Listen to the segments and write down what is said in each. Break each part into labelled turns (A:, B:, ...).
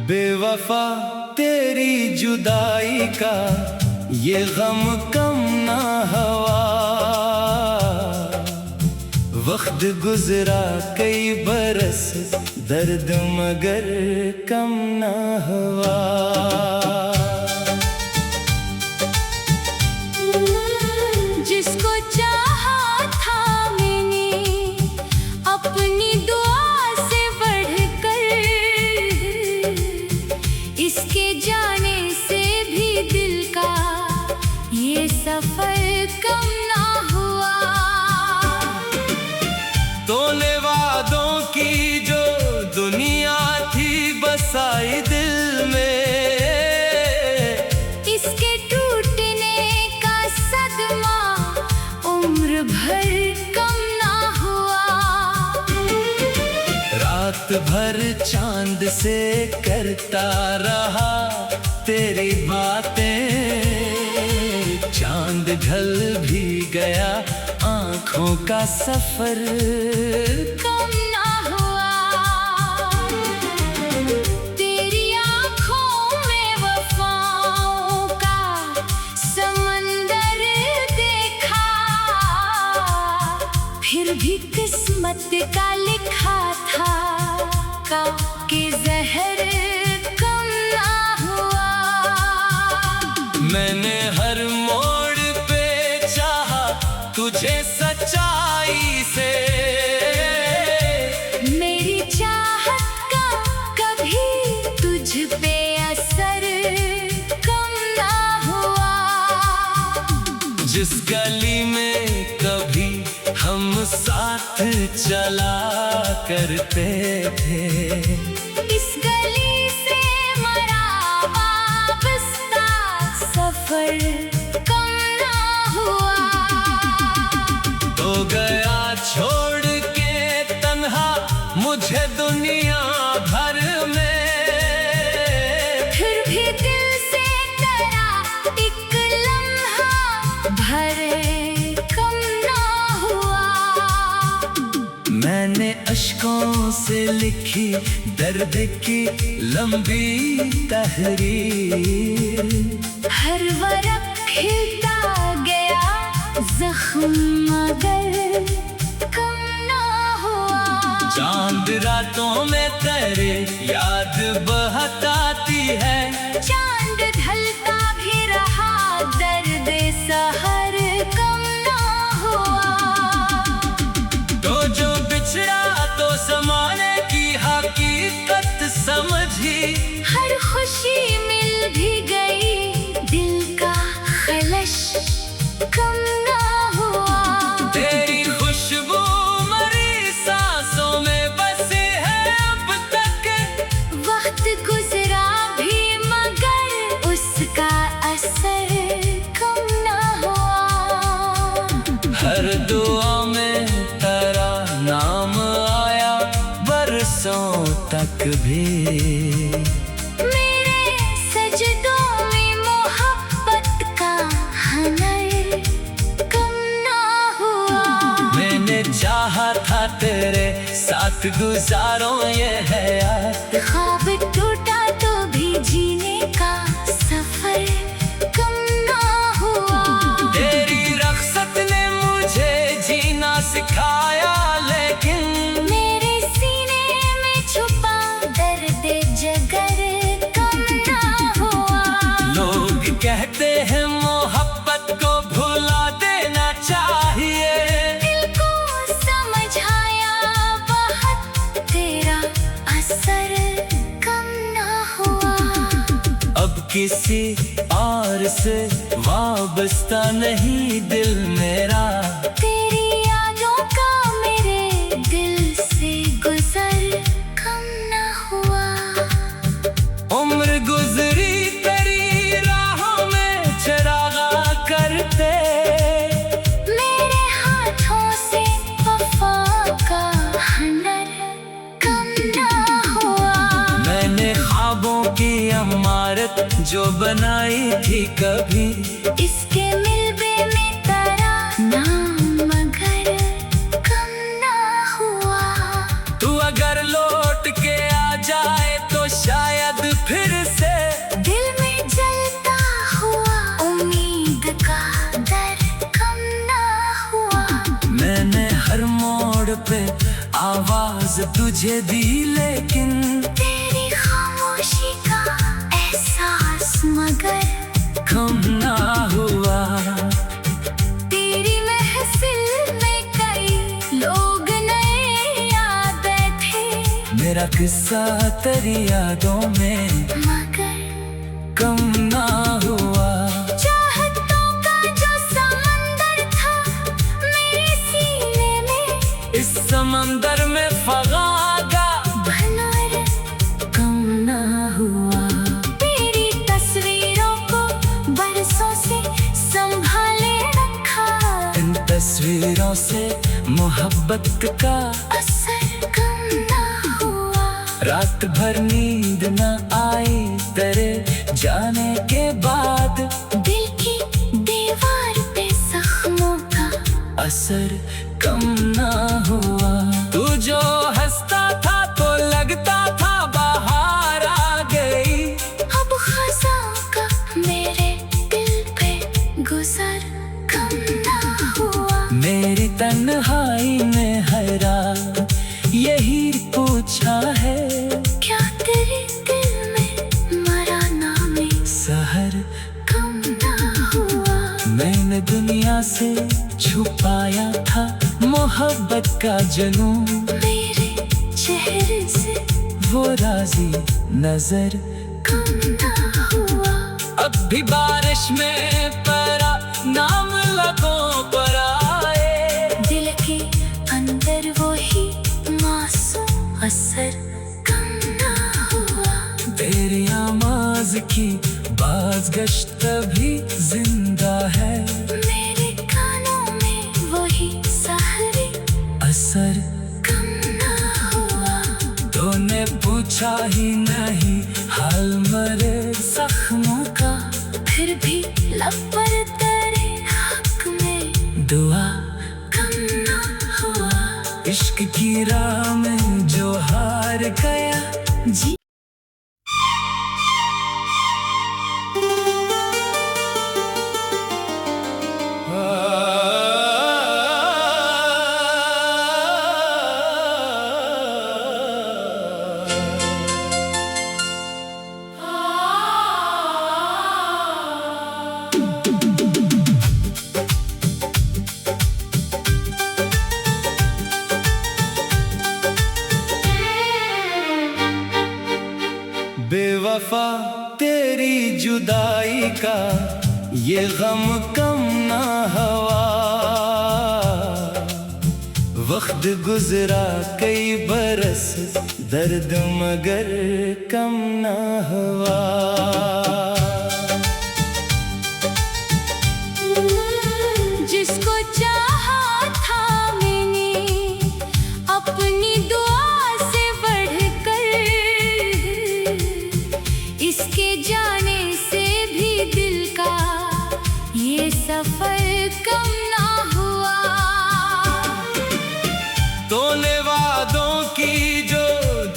A: बेवफा तेरी जुदाई का ये गम कम ना हुआ। वक्त गुजरा कई बरस, दर्द मगर कम ना हुआ।
B: जिसको चाहा था मैंने अपनी दुआ से बढ़कर, इसके जाने से भी दिल का ये सफर कम ना हुआ।
A: तूने वादों की जो दुनिया थी बसाई दिल में,
B: इसके टूटने का सदमा उम्र भर कम ना हुआ।
A: रात भर चांद से करता रहा तेरी बातें, चांद ढल भी गया आँखों का सफर
B: कम ना हुआ। तेरी आँखों में वफाओं का समंदर देखा, फिर भी किस्मत का लिखा था कि जहर कम ना हुआ।
A: मैंने हर मोड़ पे चाहा तुझे सच्चाई से,
B: मेरी चाहत का कभी तुझ पे असर कम ना हुआ।
A: जिस गली में कभी हम साथ चला करते थे,
B: इस गली से मरा वाबस्ता सफर कम ना हुआ।
A: तो गया छोड़ के तन्हा मुझे दुनिया भर में,
B: फिर भी दिल से तेरा एक लम्हा भर कम ना हुआ।
A: मैंने अश्कों से लिखी दर्द की लंबी तहरीर,
B: हर वरक खिलता गया जख्म मगर कम ना हुआ।
A: चांद रातों में तेरे याद बहताती है,
B: चांद ढलता भी रहा दर्द सहर कम ना हुआ।
A: तो जो बिछड़ा तो ज़माने की हकीकत समझी,
B: हर खुशी मिल भी गई दिल का खलश कम ना हुआ।
A: तेरी खुशबू मरी सांसों में बसी है अब तक,
B: वक्त गुजरा भी मगर उसका असर कम ना हुआ।
A: हर दुआ में तेरा नाम आया बरसों तक भी,
B: मेरे सजदों में मोहब्बत का हनर कम ना हुआ।
A: मैंने चाहा था तेरे साथ गुजारो ये हयात,
B: ख्वाब टूटा तो भी जीने का सफर कम ना हुआ।
A: तेरी रख्सत ने मुझे जीना सिखाया, लेकिन
B: मेरे सीने में छुपा दर्द जगर कम ना हुआ।
A: लोग कहते हैं मोहब्बत को भुला देना चाहिए,
B: दिल को समझाया बहुत तेरा असर कम ना हुआ।
A: अब किसी और से वाबस्ता नहीं दिल मेरा,
B: तेरी यादों का मेरे दिल से गुजर कम ना हुआ।
A: उम्र गुजरी तेरी राहों में चरागा करते,
B: मेरे हाथों से वफा का हनर कम ना हुआ।
A: मैंने ख्वाबों की इमारत जो बनाई थी कभी,
B: इसके मिलबे में तेरा नाम मगर कम ना हुआ।
A: तू अगर लौट के आ जाए तो शायद तुझे दी, लेकिन
B: तेरी खामोशी का एहसास मगर
A: कम ना हुआ।
B: तेरी महफिल में कई लोग नए आ बैठे,
A: मेरा किस्सा तेरी यादों में
B: मगर
A: कम ना हुआ।
B: चाहतों का जो समंदर था मेरे सीने में,
A: इस समंदर में फगागा
B: भनोर
A: कम ना हुआ।
B: तेरी तस्वीरों को बरसों से संभाले रखा,
A: इन तस्वीरों से मोहब्बत का
B: असर कम ना हुआ।
A: रात भर नींद न आई तेरे जाने के बाद,
B: दिल की दीवार पे जख्मों का
A: असर कम ना हुआ। तू जो हंसता था तो लगता था बाहर आ गई,
B: अब खज़ां का मेरे दिल पे गुजर कम ना हुआ।
A: मेरी तन्हाई में हैरान यही पूछा है,
B: क्या तेरे दिल में मरा नामे
A: सहर
B: कम ना हुआ।
A: मैंने दुनिया से छुपाया था मोहब्बत का जुनून,
B: मेरे चेहरे से
A: वो राजी नजर
B: कम ना हुआ।
A: अब भी बारिश में परा नाम लगों पर आए,
B: दिल के अंदर वो ही मासूम असर कम ना हुआ।
A: तेरी आवाज की बाज़गश्त भी जिंदा है,
B: मेरे कानों में वही सहरी
A: असर
B: कम ना हुआ।
A: तूने पूछा ही नहीं हाल मरे जख्मों का,
B: फिर भी लब पर तेरे हक में
A: दुआ
B: कम ना हुआ।
A: इश्क की राह में जो हार गया
B: जी
A: बेवफा तेरी जुदाई का ये गम कम ना हुआ। वक्त गुजरा कई बरस दर्द मगर कम ना हुआ।
B: जिसको चाहा था मैंने अपनी दुआ से बढ़कर, इसके जाने से भी दिल का ये सफर कम ना हुआ।
A: तूने वादों की जो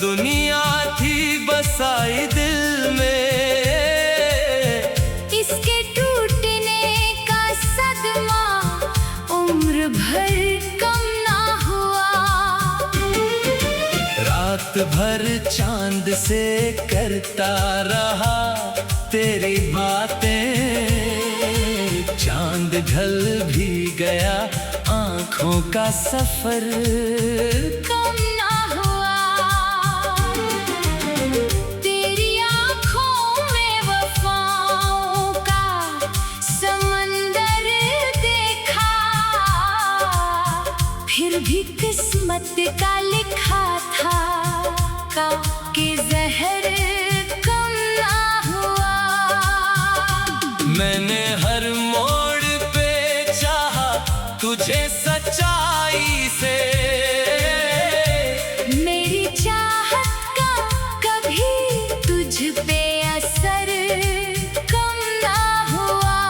A: दुनिया थी बसाई दिल में,
B: इसके टूटने का सदमा उम्र भर कम ना हुआ।
A: रात भर चांद से करता रहा तेरी बातें, चांद ढल भी गया आँखों का सफर
B: कम ना हुआ। तेरी आँखों में वफाओं का समंदर देखा, फिर भी किस्मत का लिखा था का के जहर कम ना हुआ।
A: मैंने हर मोड़ पे चाहा तुझे सच्चाई से,
B: मेरी चाहत का कभी तुझ पे असर कम ना हुआ।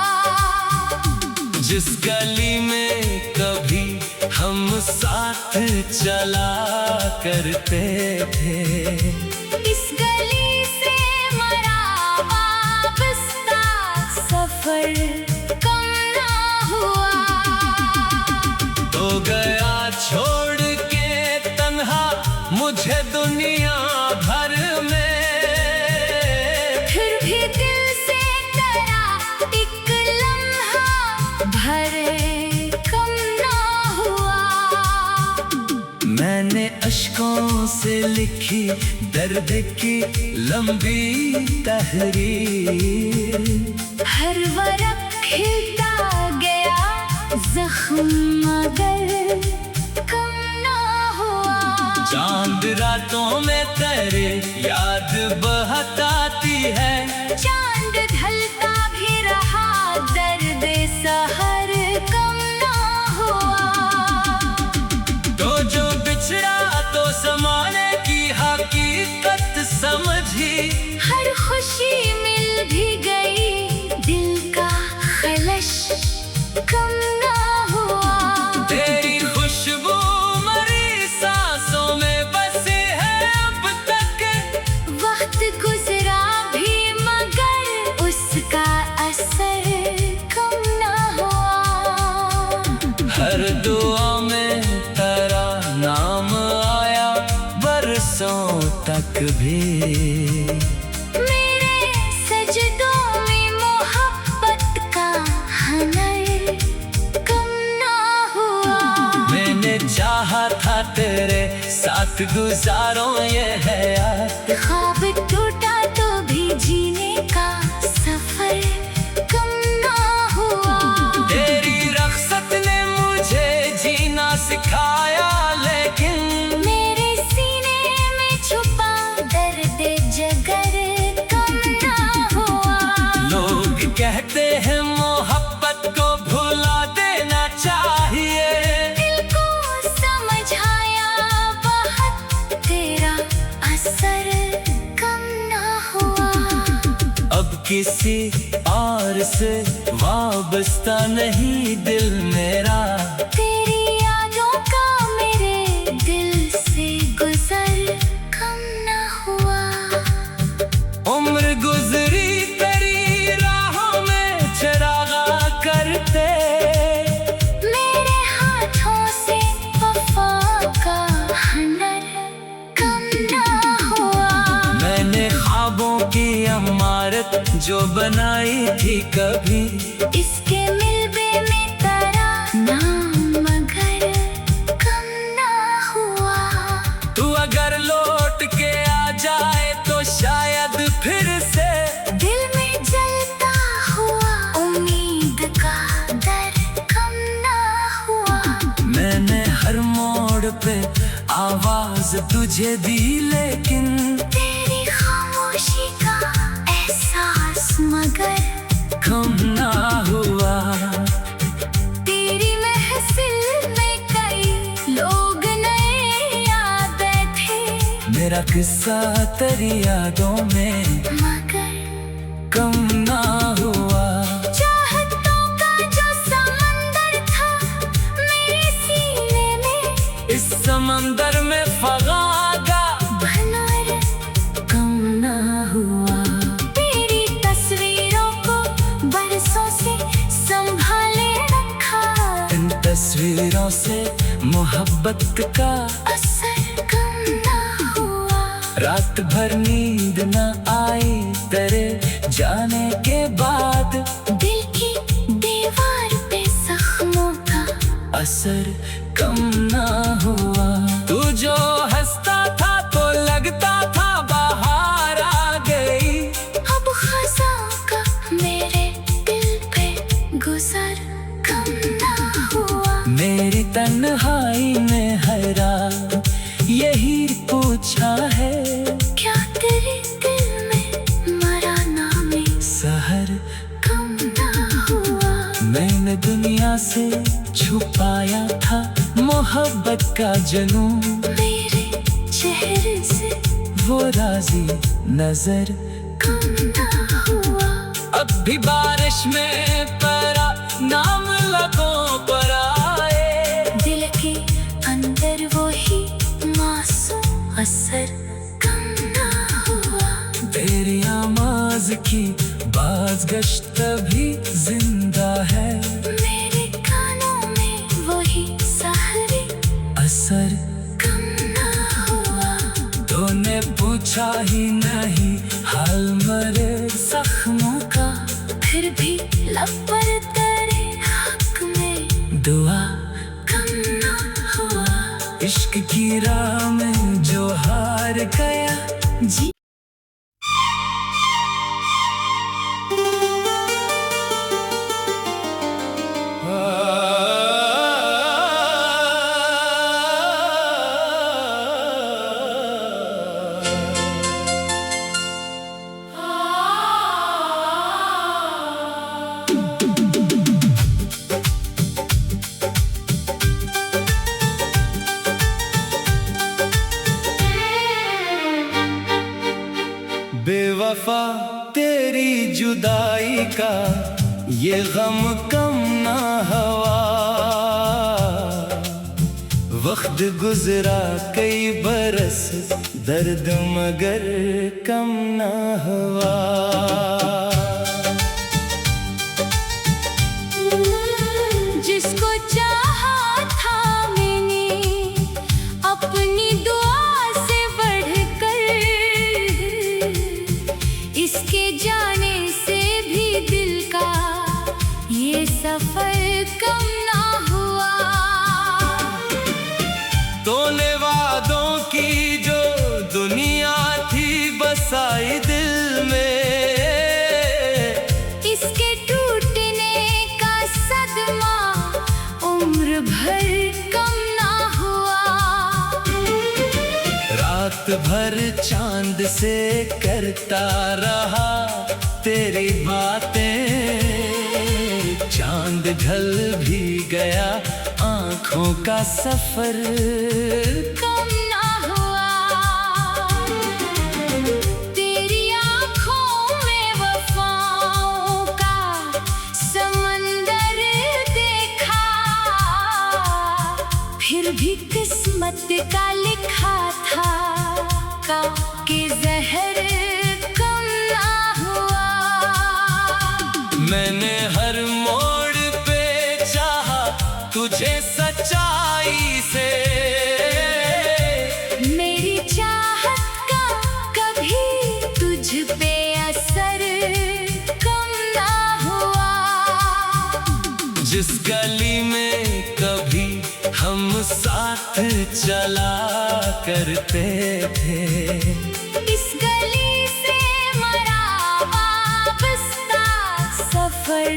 A: जिस गली में कभी हम साथ चला करते थे,
B: इस गली से मरा वापस्ता सफर कम ना हुआ।
A: तो गया छोड़ के तन्हा मुझ लिखी दर्द की लंबी तहरीर।
B: हर वर्क खिलता गया जख्म मगर कम ना हुआ।
A: चांद रातों में तेरे याद बहताती है।
B: चांद ढलता भी रहा दर्द सहर कम ना हुआ।
A: तो जो बिछड़ा तो समाने की हकीकत समझी।
B: हर खुशी मिल भी गई दिल का खलश कम ना हुआ।
A: तेरी खुशबू मरी सांसों में बसी है अब तक।
B: वक्त गुजरा भी मगर उसका असर कम ना हुआ।
A: हर दुआ में तेरा नाम आया बरसों तक भी।
B: मेरे सजदों में मोहब्बत का हनर कम ना हुआ।
A: मैंने चाहा था तेरे साथ गुजारो ये हयात।
B: ख्वाब टूटा तो भी जीने का सफर कम ना हुआ।
A: तेरी रख्सत ने मुझे जीना सिखाया लेकिन
B: मेरे सीने में छुपा दर्द जगर कम ना हुआ।
A: लोग कहते हैं मोहब्बत को भुला देना चाहिए।
B: दिल को समझाया बहुत तेरा असर कम ना हुआ।
A: अब किसी और से वाबस्ता नहीं दिल मेरा।
B: तेरी यादों का मेरे दिल से गुजर कम ना हुआ।
A: उम्र गुजरी तेरी राहों में चरागा करते।
B: मेरे हाथों से वफा का हनर कम ना हुआ।
A: मैंने ख्वाबों की इमारत जो बनाई थी कभी।
B: इसके मिलबे में तेरा नाम मगर कम ना हुआ।
A: तू अगर लौट के आ जाए तो शायद फिर से
B: दिल में जलता हुआ उम्मीद का दर कम ना हुआ।
A: मैंने हर मोड़ पे आवाज तुझे दी लेकिन
B: तेरी खामोशी का एहसास मगर
A: कम ना हुआ।
B: तेरी महफिल में कई लोग नए आए थे
A: मेरा किस्सा तेरी यादों में
B: मगर
A: कम ना हुआ।
B: चाहतों का जो समंदर था मेरे सीने में
A: इस समंदर में फगागा
B: भनर
A: कम ना हुआ।
B: तेरी तस्वीरों को बरसों से संभाले रखा।
A: इन तस्वीरों से मोहब्बत का
B: असर कम ना हुआ।
A: रात भर नींद न आई तेरे जाने के बाद।
B: दिल की दीवार पे जख्मों का
A: असर कम ना हुआ। तू जो हंसता था तो लगता था बाहर आ गई।
B: अब खज़ां का मेरे दिल पे गुजर कम ना हुआ।
A: मेरी तन्हाई में हैरान यही पूछा है।
B: क्या तेरे दिल में मरा नामे
A: सहर
B: कम ना हुआ।
A: मैंने दुनिया से छुपाया था मोहब्बत का जुनून।
B: मेरे चेहरे से
A: वो राजी नजर
B: कम ना हुआ।
A: अब भी बारिश में तेरा नाम लगों पर आए।
B: दिल के अंदर वही मासूम असर कम ना हुआ।
A: तेरी आवाज की बाज़गश्त भी जिंदा है।
B: मेरे कानों में वही सहरी
A: असर
B: कम ना हुआ।
A: तूने पूछा ही नहीं हाल मरे जख्मों का।
B: फिर भी लब पर तेरे हक में
A: दुआ
B: कम ना हुआ।
A: इश्क की राह में जो हार कर गया
B: जी
A: बेवफा तेरी जुदाई का ये गम कम ना हुआ। वक्त गुजरा कई बरस दर्द मगर कम ना हुआ।
B: जिसको चाहा था मैंने अपनी दुआ से बढ़कर, इसके जाने से भी दिल का ये सफर कम ना हुआ।
A: तोने वादों की जो दुनिया थी बसाई दिल में,
B: इसके टूटने का सदमा उम्र भर कम ना हुआ।
A: रात भर चांद से करता रहा तेरी बातें, चांद ढल भी गया आंखों का सफर
B: कम ना हुआ। तेरी आंखों में वफाओं का समंदर देखा, फिर भी किस्मत का लिखा था कि जहर कम ना हुआ।
A: मैंने हर मोड़ पे चाहा तुझे सच्चाई से,
B: मेरी चाहत का कभी तुझ पे असर कम ना हुआ।
A: जिस गली में कभी हम साथ चला करते थे,
B: इस गली से मरा वापस्ता सफर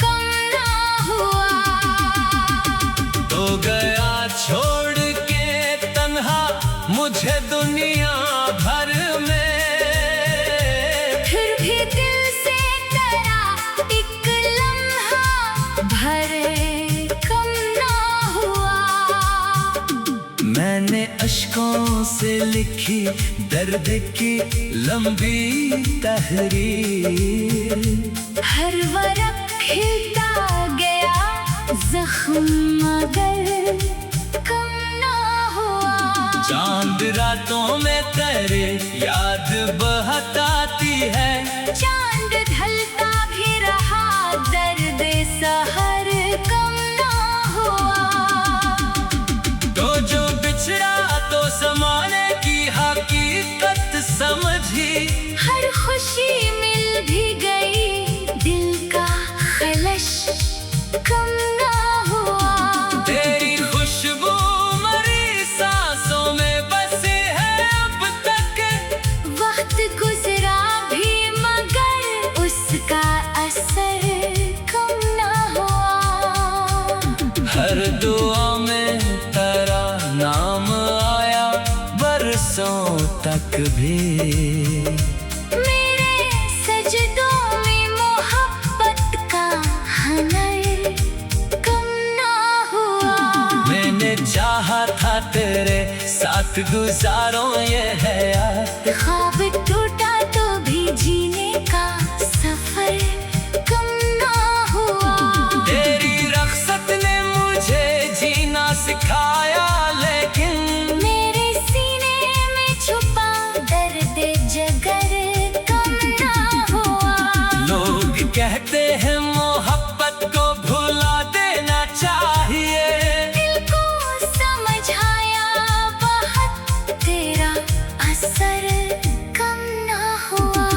B: कम ना हुआ।
A: तो गया छोड़ के तन्हा मुझे दुनिया भर में,
B: फिर भी दिल से तेरा एक लम्हा भरे कम ना हुआ।
A: मैंने अश्कों से लिखी दर्द की लंबी तहरीर,
B: हर वरक खिलता गया जख्म मगर कम ना हुआ।
A: चांद रातों में तेरे याद बहताती है,
B: चांद ढलता भी रहा दर्द सहर कम ना हुआ।
A: तो जो बिछड़ा तो समाने की हकीकत समझी,
B: हर खुशी मिल भी गई दिल का खलश कम ना हुआ।
A: तेरी खुशबू मरी सांसों में बसी है अब तक,
B: वक्त गुजरा भी मगर उसका असर कम ना हुआ।
A: हर दुआ में तेरा नाम आया बरसों तक भी,
B: मेरे सजदों में मोहब्बत का हनर कम ना हुआ।
A: मैंने चाहा था तेरे साथ गुजारो ये हयात,
B: ख्वाब टूटा तो भी जीने का सफर कम ना हुआ।
A: तेरी रख्सत ने मुझे जीना सिखाया, लेकिन
B: मेरे सीने में छुपा दर्द जगर कम ना हुआ।
A: लोग कहते हैं मोहब्बत को भुला देना चाहिए,
B: दिल को समझाया बहुत तेरा असर कम ना हुआ।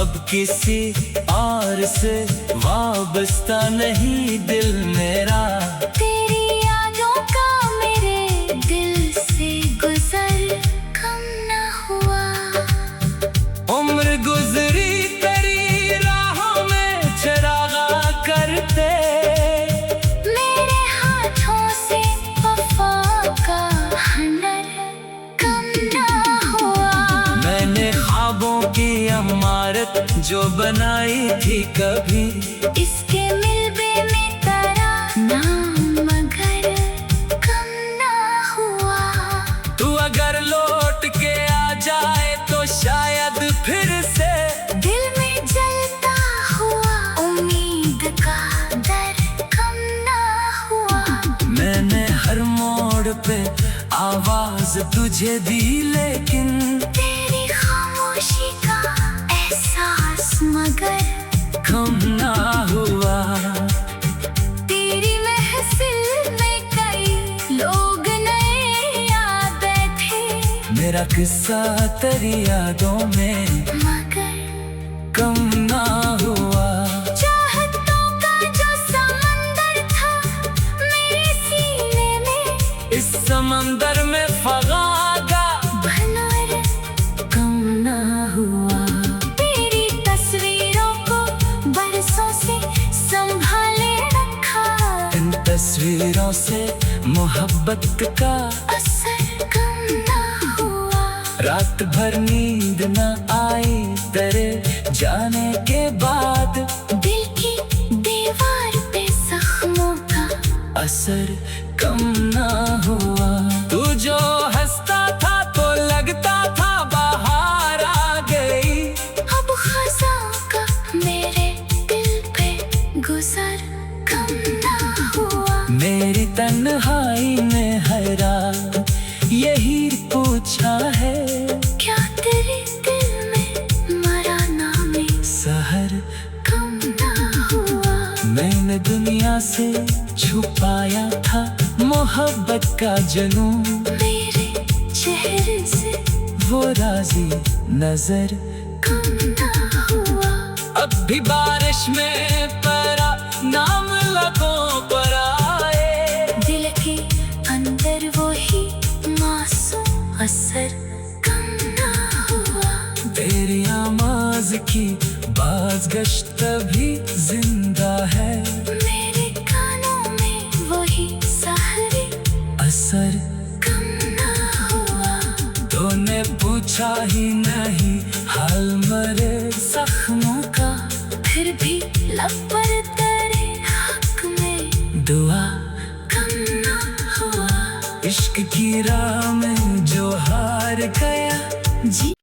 A: अब किसी और से वाबस्ता नहीं दिल मेरा,
B: तेरी यादों का मेरे दिल से गुजर कम
A: उम्र गुजरी तेरी राहों में चरागा करते,
B: मेरे हाथों से वफा का हुनर कम ना हुआ।
A: मैंने ख्वाबों की इमारत जो बनाई थी कभी,
B: इसके मिलबे में तेरा नाम मगर कम ना हुआ।
A: तू अगर लौट के आ जाए तो शायद फिर से
B: दिल में जलता हुआ उम्मीद का दर कम ना हुआ।
A: मैंने हर मोड़ पे आवाज तुझे दी, लेकिन
B: तेरी खामोशी का एहसास मगर
A: कम ना हुआ।
B: तेरी महफिल में कई लोग नए आ बैठे,
A: मेरा किस्सा तेरी यादों में
B: मगर
A: कम ना हुआ।
B: चाहतों का जो समंदर था मेरे सीने में,
A: इस समंदर में फगागा
B: भनर
A: कम ना हुआ।
B: तेरी तस्वीरों को बरसों से संभाले रखा,
A: इन तस्वीरों से मोहब्बत का
B: असर कम ना हुआ।
A: रात भर नींद न आई तेरे जाने के बाद,
B: दिल की दीवार पे जख्मों का
A: असर कम ना हुआ। तू जो हंसता था तो लगता था बाहर आ गई,
B: अब खज़ां का मेरे दिल पे गुजर कम ना हुआ।
A: मेरी तन्हाई में हैरान यही पूछा है,
B: क्या तेरे दिल में मरा नामे
A: सहर
B: कम ना हुआ।
A: मैंने दुनिया से छुपाया था मोहब्बत का जुनून,
B: मेरे चेहरे से
A: वो राजी नजर
B: कम ना हुआ।
A: अब भी बारिश में परा नाम लगों पर आए,
B: दिल के अंदर वो ही मासूम असर कम ना हुआ।
A: तेरी आवाज की बाज़गश्त भी जिंदा है,
B: मेरे कानों में वही सहरी
A: असर
B: कम ना हुआ।
A: तूने पूछा ही नहीं हाल मरे जख्मों का,
B: फिर भी लब पर तेरे हक में
A: दुआ
B: कम ना हुआ।
A: इश्क की राह में जो हार गया
B: जी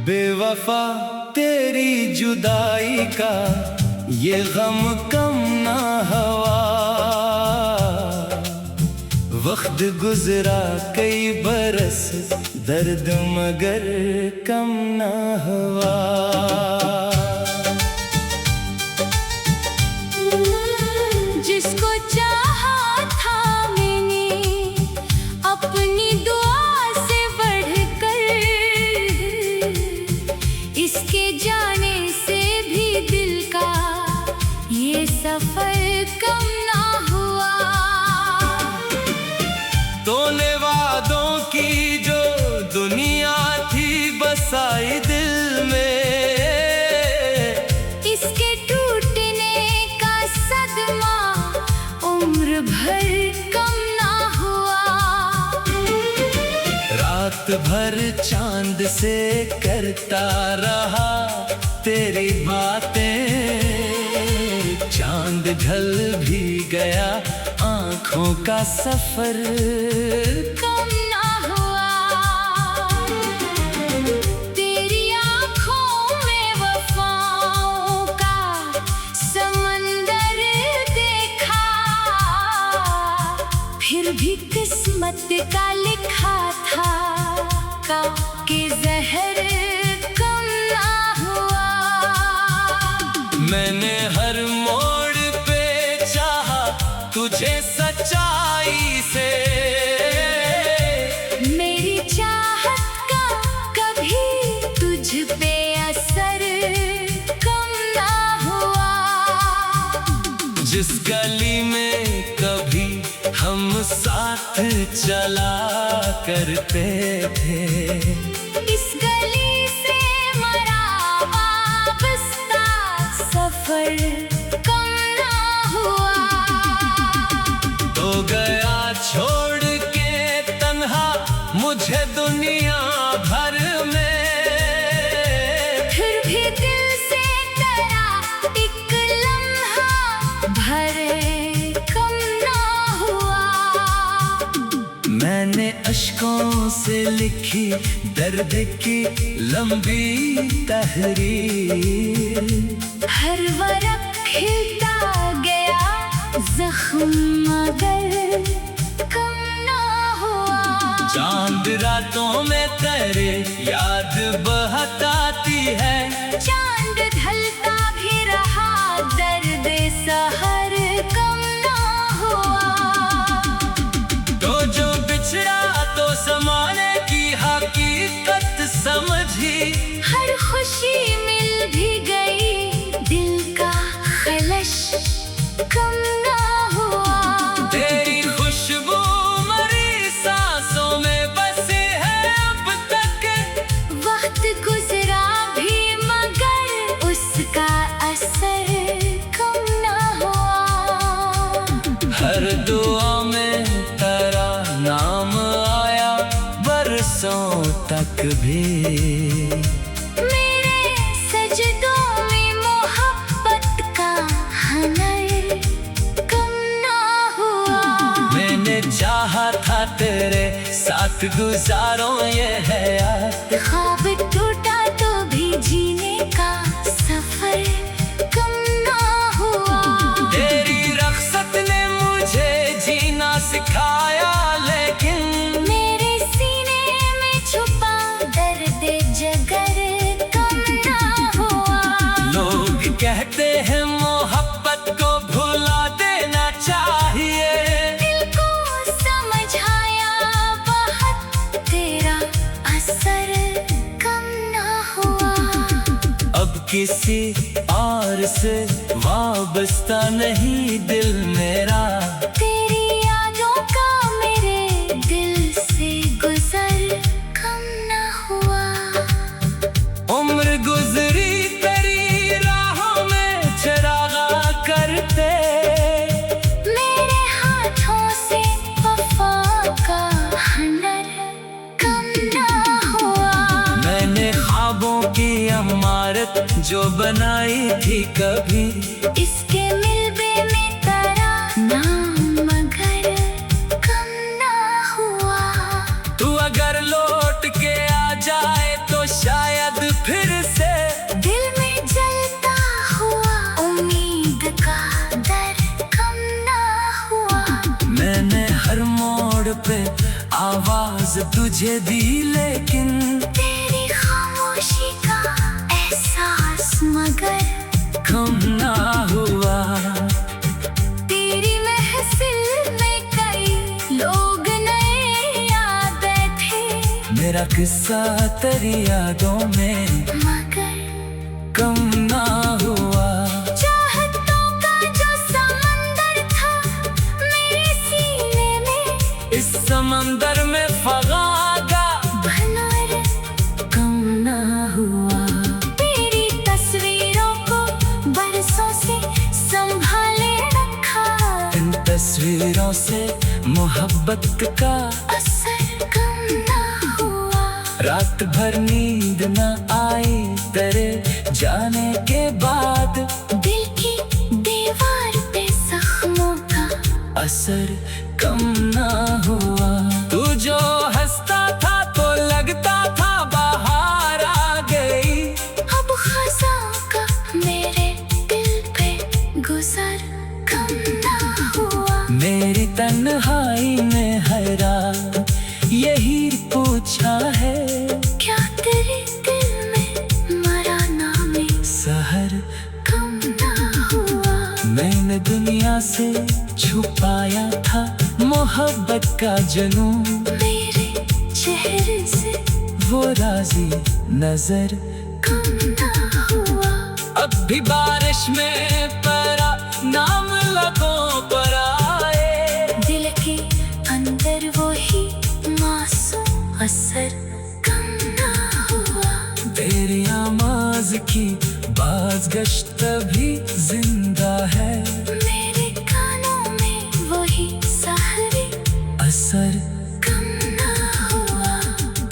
A: बेवफा तेरी जुदाई का ये गम कम ना हुआ। वक्त गुजरा कई बरस दर्द मगर कम ना हुआ।
B: जिसको चाहा था मैंने अपनी दुआ से बढ़कर, इसके जाने से भी दिल का ये सफर कम ना हुआ।
A: तूने वादों की जो दुनिया थी बसाई दिल में,
B: इसके टूटने का सदमा उम्र भर कम ना हुआ।
A: रात भर चांद से करता रहा तेरी बातें, चांद ढल भी गया आंखों का सफर
B: कम ना हुआ। तेरी आँखों में वफाओं का समंदर देखा, फिर भी किस्मत का लिखा था का के जहर कम ना
A: मैंने हर मोड़ पे चाहा तुझे सच्चाई से।
B: मेरी चाहत का कभी तुझ पे असर कम ना हुआ।
A: जिस गली में कभी हम साथ चला करते थे,
B: इस गली से मरा वापस्ता सफर कम ना हुआ।
A: तो गया छोड़ के तन्हा मुझे दुनिया भर में,
B: फिर भी दिल से तेरा एक लम्हा भरे कम ना हुआ।
A: मैंने अश्कों से लिखी दर्द की लंबी तहरीर,
B: हर वरक खिलता गया जख्म मगर कम ना हुआ।
A: चांद रातों में तेरे याद बहताती है,
B: चांद ढलता भी रहा दर्द सहर कम ना हुआ।
A: तो जो बिछड़ा तो समाने की हकीकत समझी,
B: हर खुशी मिल भी गई दिल का खलश कम ना हुआ।
A: तेरी खुशबू मरी सांसों में बसी है अब तक,
B: वक्त गुजरा भी मगर उसका असर कम ना हुआ।
A: हर दुआ में तेरा नाम आया बरसों तक भी।
B: मेरे सजदों में मोहब्बत का हनर कम ना हुआ।
A: मैंने चाहा था तेरे साथ गुजारों ये हयात,
B: ख्वाब टूटा तो भी जीने का सफर कम ना हुआ।
A: तेरी रख्सत ने मुझे जीना सिखाया, लेकिन
B: मेरे सीने में छुपा दर्द जगर कम ना हुआ।
A: लोग कहते हैं मोहब्बत को भुला देना चाहिए,
B: दिल को समझाया बहुत तेरा असर कम ना हुआ।
A: अब किसी और से वाबस्ता नहीं दिल मेरा,
B: तेरी यादों का मेरे दिल से गुजर कम ना हुआ।
A: उम्र गुजरी तेरी राहों में चिरागा करते,
B: मेरे हाथों से वफा का हनर कम ना हुआ।
A: मैंने ख्वाबों की इमारत जो बनाई थी कभी,
B: इसके मिलबे में तेरा नाम मगर कम ना हुआ।
A: तू अगर लौट के आ जाए तो शायद फिर से
B: दिल में जलता हुआ उम्मीद का दर कम ना हुआ।
A: मैंने हर मोड़ पे आवाज तुझे दी, लेकिन
B: तेरी खामोशी का एहसास मगर
A: कम ना हुआ।
B: तेरी महफिल में कई लोग नए आ बैठे,
A: मेरा किस्सा तेरी यादों में
B: मगर
A: कम ना हुआ।
B: चाहतों का जो समंदर था मेरे सीने में,
A: इस समंदर में फगागा
B: भनवर
A: कम ना हुआ।
B: तेरी तस्वीरों को बरसों से संभाले रखा,
A: इन तस्वीरों से मोहब्बत का
B: असर कम ना हुआ।
A: रात भर नींद न आई तेरे जाने के बाद,
B: दिल की दीवार पे जख्मों का
A: असर कम ना हुआ। तू जो हंसता था तो लगता था बाहर आ गई,
B: अब खज़ां का मेरे दिल पे गुजर कम ना हुआ।
A: मेरी तन्हाई में हैरान यही पूछा है,
B: क्या तेरे दिल में मरा नाम
A: सहर
B: कम ना
A: तूने दुनिया से छुपाया था मोहब्बत का जुनून,
B: मेरे चेहरे से
A: वो राजी नजर
B: कम ना हुआ।
A: अब भी बारिश में परा नाम लगों पर आए,
B: दिल के अंदर वही मासूम असर कम ना हुआ।
A: तेरी आवाज की बाज़गश्त भी जिंदा है,
B: मेरे कानों में वही सहरी
A: असर
B: कम ना हुआ।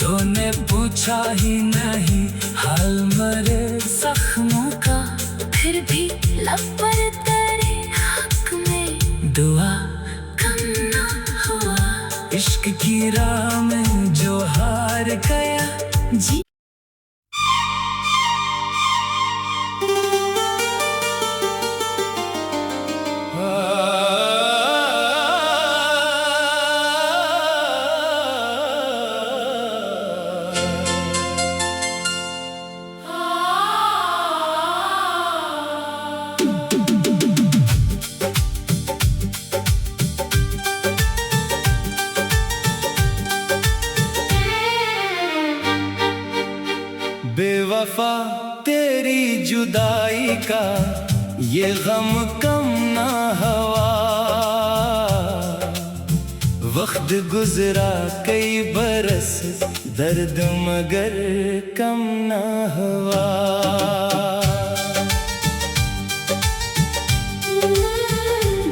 A: तूने पूछा ही नहीं हाल मरे जख्मों का,
B: फिर भी लब पर तेरे हक में
A: दुआ
B: कम ना हुआ।
A: इश्क की राह में जो हार गया
B: जी
A: बेवफा तेरी जुदाई का ये गम कम ना हुआ। वक्त गुजरा कई बरस दर्द मगर कम ना हुआ।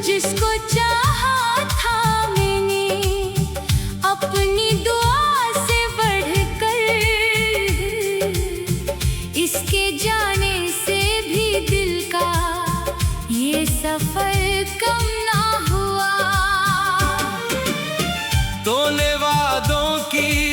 B: जिसको चाहा था मैंने अपनी दुआ से बढ़कर, इसके जाने से भी दिल का ये सफर कम ना हुआ।
A: तूने वादों की